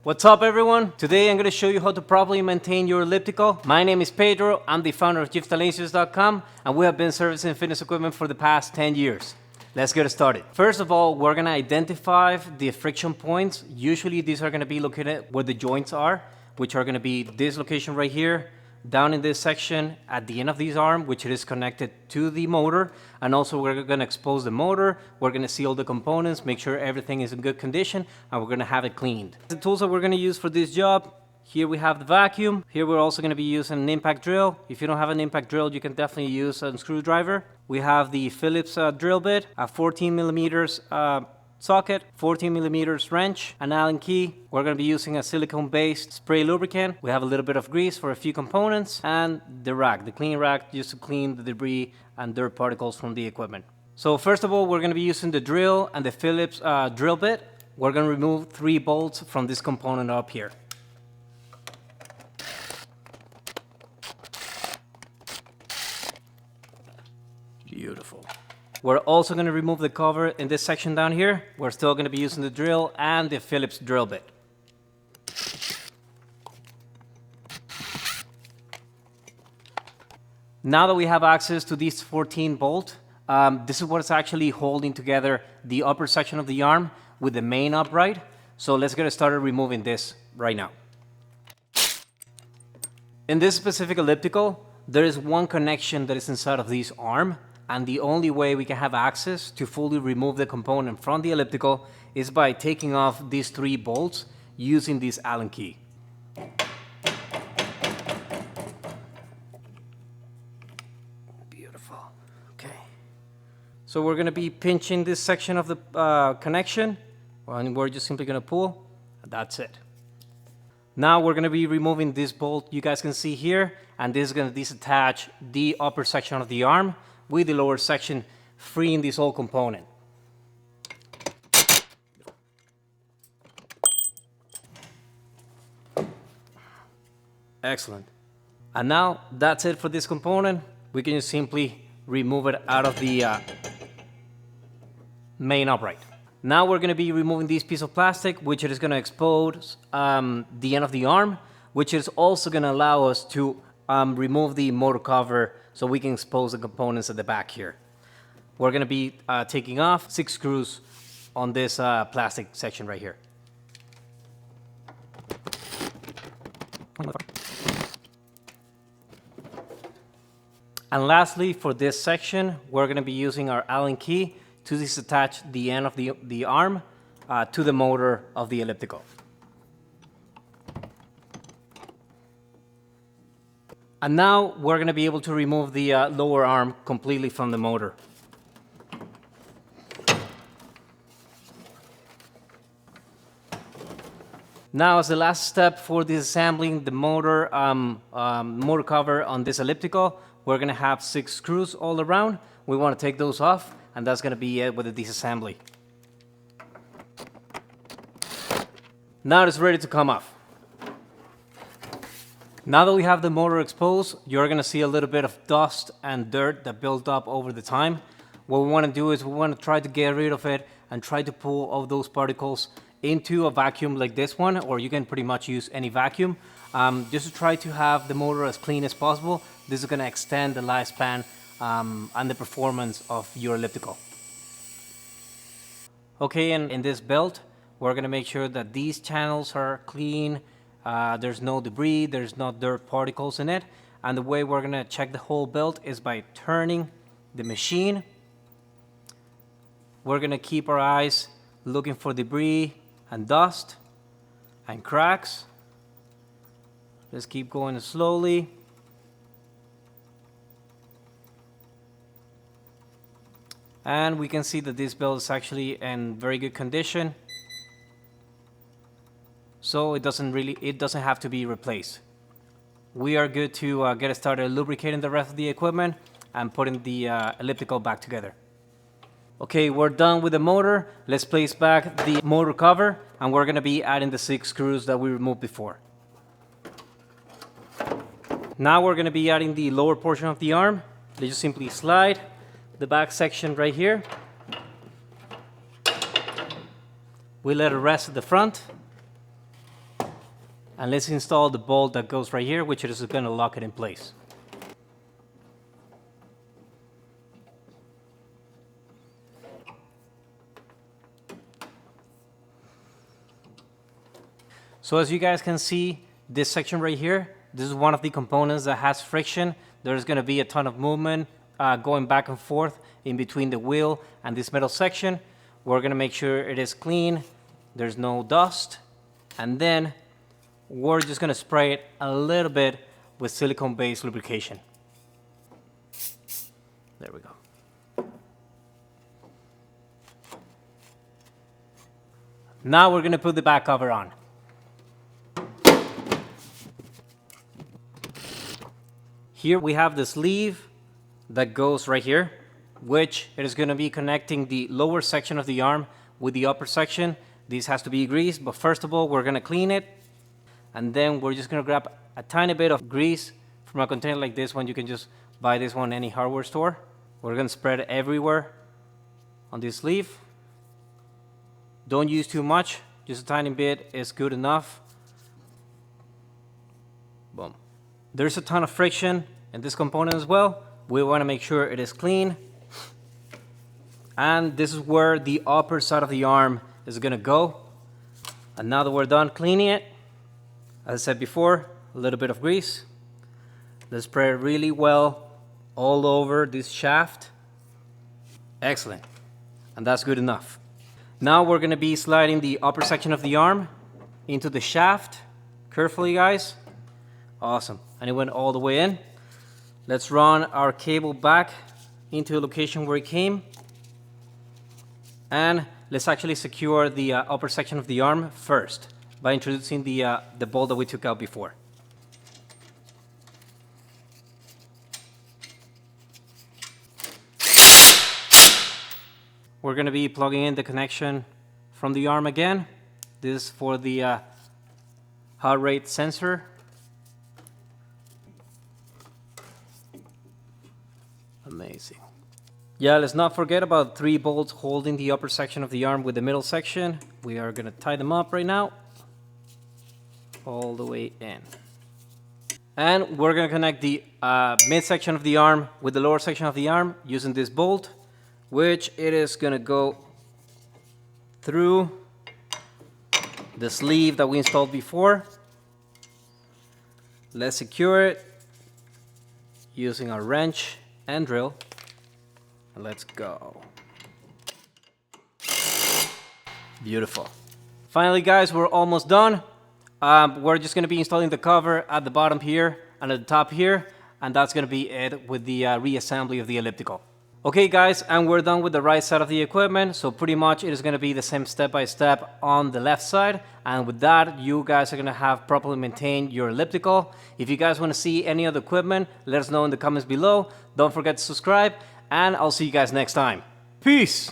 What's up everyone? Today I'm going to show you how to properly maintain your elliptical. My name is Pedro, I'm the founder of GIFTalancios.com and we have been servicing fitness equipment for the past 10 years. Let's get started. First of all, we're going to identify the friction points. Usually these are going to be located where the joints are, which are going to be this location right here, down in this section at the end of this arm, which is connected to the motor. And also we're going to expose the motor, we're going to see all the components, make sure everything is in good condition, and we're going to have it cleaned. The tools that we're going to use for this job, here we have the vacuum. Here we're also going to be using an impact drill. If you don't have an impact drill, you can definitely use a screwdriver. We have the Phillips drill bit, a 14 millimeters socket, 14 millimeters wrench, an Allen key. We're going to be using a silicone based spray lubricant. We have a little bit of grease for a few components, and the rack, the clean rack, just to clean the debris and dirt particles from the equipment. So first of all, we're going to be using the drill and the Phillips drill bit. We're going to remove 3 bolts from this component up here. Beautiful. We're also going to remove the cover in this section down here. We're still going to be using the drill and the Phillips drill bit. Now that we have access to these 14 bolts, this is what's actually holding together the upper section of the arm with the main upright. So let's get started removing this right now. In this specific elliptical, there is one connection that is inside of this arm. And the only way we can have access to fully remove the component from the elliptical is by taking off these 3 bolts using this Allen key. Beautiful. Okay. So we're going to be pinching this section of the connection, and we're just simply going to pull. That's it. Now we're going to be removing this bolt you guys can see here, and this is going to disattach the upper section of the arm with the lower section, freeing this whole component. Excellent. And now that's it for this component. We can just simply remove it out of the main upright. Now we're going to be removing this piece of plastic, which is going to expose the end of the arm, which is also going to allow us to remove the motor cover so we can expose the components at the back here. We're going to be taking off 6 screws on this plastic section right here. And lastly, for this section, we're going to be using our Allen key to disattach the end of the arm to the motor of the elliptical. And now we're going to be able to remove the lower arm completely from the motor. Now, as the last step for disassembling the motor motor cover on this elliptical, we're going to have 6 screws all around. We want to take those off, and that's going to be it with the disassembly. Now it's ready to come off. Now that we have the motor exposed, you're going to see a little bit of dust and dirt that built up over the time. What we want to do is we want to try to get rid of it and try to pull all those particles into a vacuum like this one, or you can pretty much use any vacuum, just to try to have the motor as clean as possible. This is going to extend the lifespan and the performance of your elliptical. Okay, and in this belt, we're going to make sure that these channels are clean. There's no debris, there's no dirt particles in it. And the way we're going to check the whole belt is by turning the machine. We're going to keep our eyes looking for debris and dust and cracks. Let's keep going slowly. And we can see that this belt is actually in very good condition. So it doesn't have to be replaced. We are good to get started lubricating the rest of the equipment and putting the elliptical back together. Okay, we're done with the motor. Let's place back the motor cover, and we're going to be adding the 6 screws that we removed before. Now we're going to be adding the lower portion of the arm. They just simply slide the back section right here. We let it rest at the front. and let's install the bolt that goes right here, which is going to lock it in place. So as you guys can see, this section right here, this is one of the components that has friction. There's going to be a ton of movement going back and forth in between the wheel and this metal section. We're going to make sure it is clean, there's no dust, and then we're just going to spray it a little bit with silicone-based lubrication. There we go. Now we're going to put the back cover on. Here we have the sleeve that goes right here, which it is going to be connecting the lower section of the arm with the upper section. This has to be greased, but first of all, we're going to clean it. And then we're just going to grab a tiny bit of grease from a container like this one. You can just buy this one in any hardware store. We're going to spread it everywhere on this sleeve. Don't use too much, just a tiny bit is good enough. Boom. There's a ton of friction in this component as well. We want to make sure it is clean. And this is where the upper side of the arm is going to go. And now that we're done cleaning it, as I said before, a little bit of grease. Let's spray it really well all over this shaft. Excellent. And that's good enough. Now we're going to be sliding the upper section of the arm into the shaft. Carefully, guys. Awesome. And it went all the way in. Let's run our cable back into the location where it came. And let's actually secure the upper section of the arm first by introducing the bolt that we took out before. We're going to be plugging in the connection from the arm again. This is for the heart rate sensor. Amazing. Yeah, let's not forget about 3 bolts holding the upper section of the arm with the middle section. We are going to tie them up right now. All the way in. And we're going to connect the midsection of the arm with the lower section of the arm using this bolt, which it is going to go through the sleeve that we installed before. Let's secure it using our wrench and drill. And let's go. Beautiful. Finally, guys, we're almost done. We're just going to be installing the cover at the bottom here and at the top here, and that's going to be it with the reassembly of the elliptical. Okay, guys, and we're done with the right side of the equipment, so pretty much it is going to be the same step by step on the left side, and with that you guys are going to have properly maintained your elliptical. If you guys want to see any other equipment, let us know in the comments below. Don't forget to subscribe, and I'll see you guys next time. Peace!